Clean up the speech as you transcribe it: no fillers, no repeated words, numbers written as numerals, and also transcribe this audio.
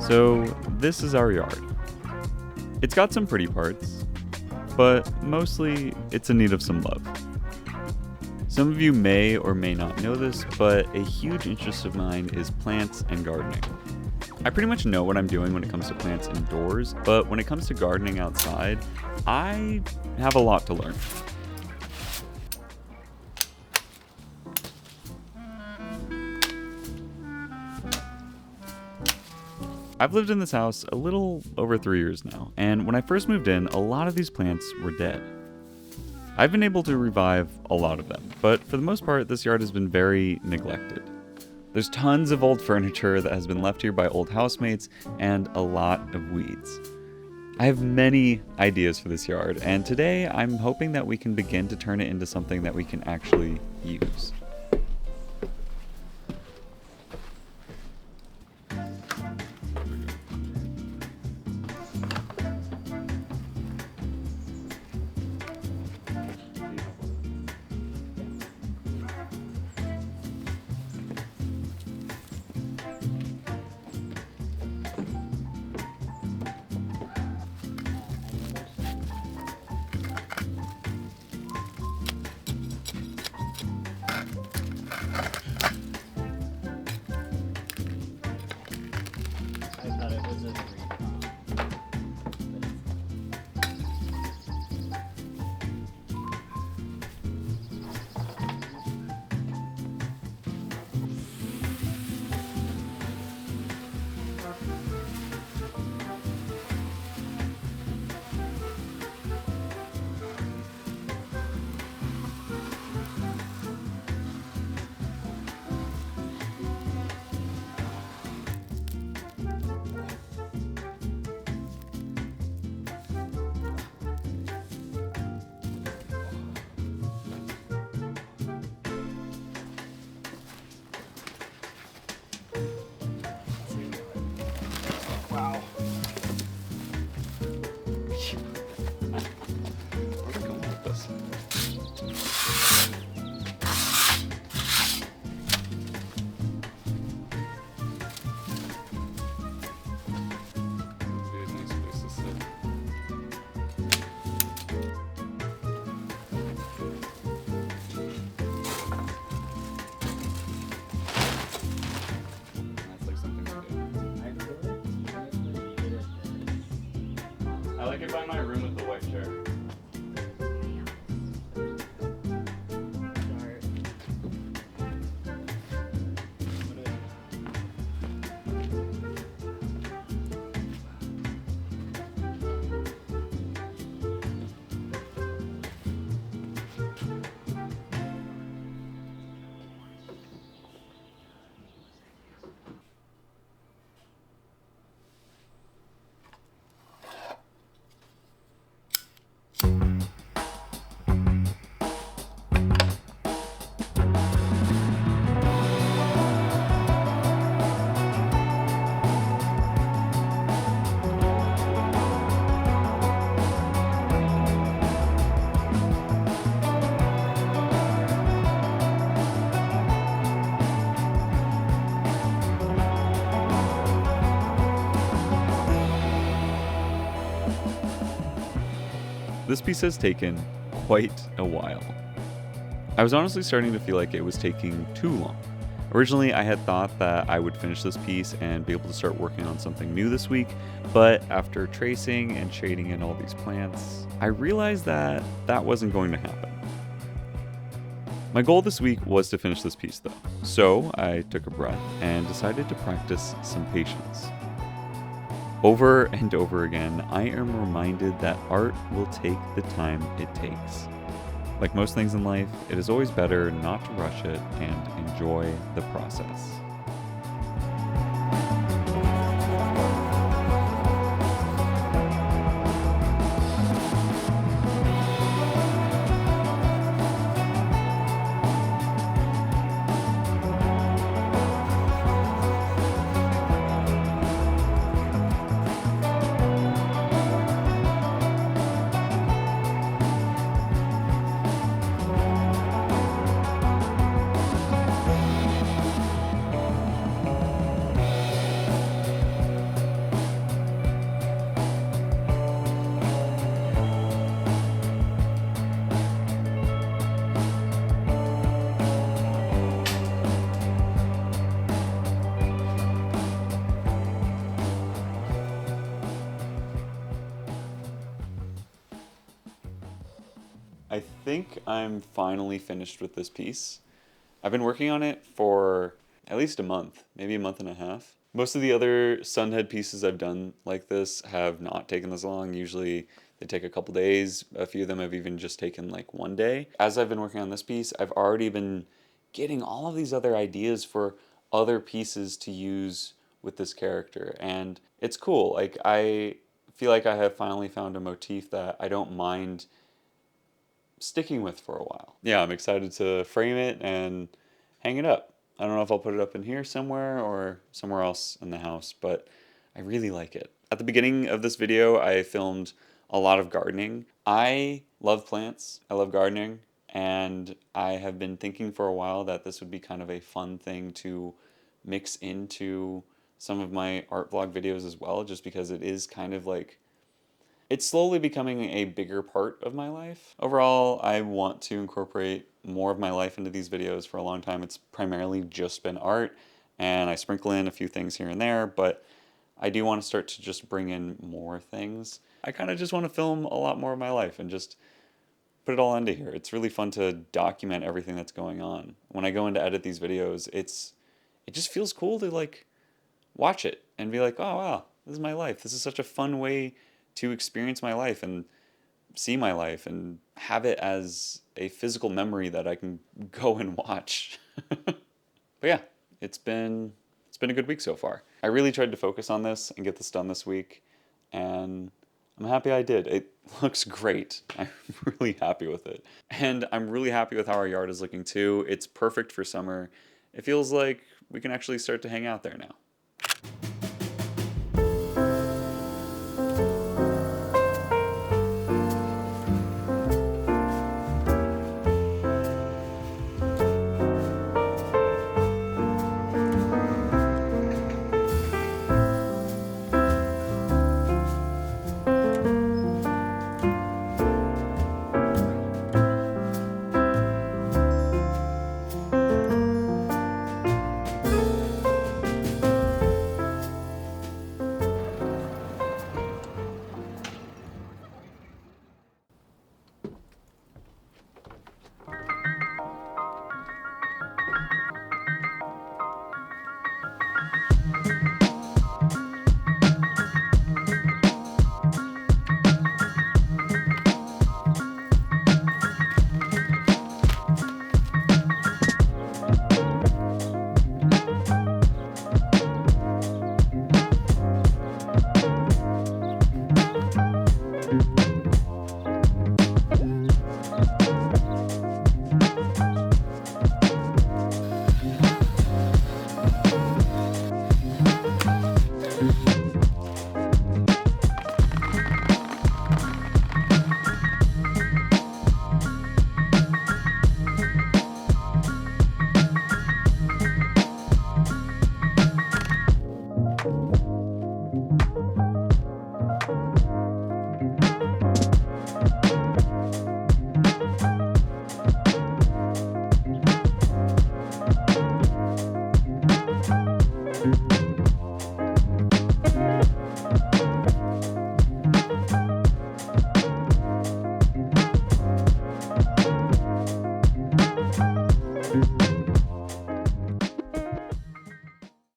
So this is our yard. It's got some pretty parts, but mostly it's in need of some love. Some of you may or may not know this, but a huge interest of mine is plants and gardening. I pretty much know what I'm doing when it comes to plants indoors, but when it comes to gardening outside, I have a lot to learn. I've lived in this house a little over 3 years now, and when I first moved in, a lot of these plants were dead. I've been able to revive a lot of them, but for the most part, this yard has been very neglected. There's tons of old furniture that has been left here by old housemates, and a lot of weeds. I have many ideas for this yard, and today I'm hoping that we can begin to turn it into something that we can actually use. Wow. Where's it going with this? Would be a nice place to sit. That's like something to do. I like it by my room with the white chair. This piece has taken quite a while. I was honestly starting to feel like it was taking too long. Originally, I had thought that I would finish this piece and be able to start working on something new this week, but after tracing and shading in all these plants, I realized that that wasn't going to happen. My goal this week was to finish this piece though, so I took a breath and decided to practice some patience. Over and over again, I am reminded that art will take the time it takes. Like most things in life, it is always better not to rush it and enjoy the process. think I'm finally finished with this piece. I've been working on it for at least a month, maybe a month and a half. Most of the other sunhead pieces I've done like this have not taken this long. Usually they take a couple days. A few of them have even just taken like one day. As I've been working on this piece, I've already been getting all of these other ideas for other pieces to use with this character. And it's cool. Like, I feel like I have finally found a motif that I don't mind sticking with for a while. Yeah, I'm excited to frame it and hang it up. I don't know if I'll put it up in here somewhere or somewhere else in the house, but I really like it. At the beginning of this video, I filmed a lot of gardening. I love plants, I love gardening, and I have been thinking for a while that this would be kind of a fun thing to mix into some of my art vlog videos as well, just because it is kind of like, it's slowly becoming a bigger part of my life. Overall, I want to incorporate more of my life into these videos. For a long time, it's primarily just been art, and I sprinkle in a few things here and there, but I do want to start to just bring in more things. I kind of just want to film a lot more of my life and just put it all into here. It's really fun to document everything that's going on. When I go in to edit these videos, it just feels cool to like watch it and be like, oh wow, this is my life. This is such a fun way to experience my life and see my life and have it as a physical memory that I can go and watch. But yeah, it's been a good week so far. I really tried to focus on this and get this done this week, and I'm happy I did. It looks great. I'm really happy with it. And I'm really happy with how our yard is looking too. It's perfect for summer. It feels like we can actually start to hang out there now.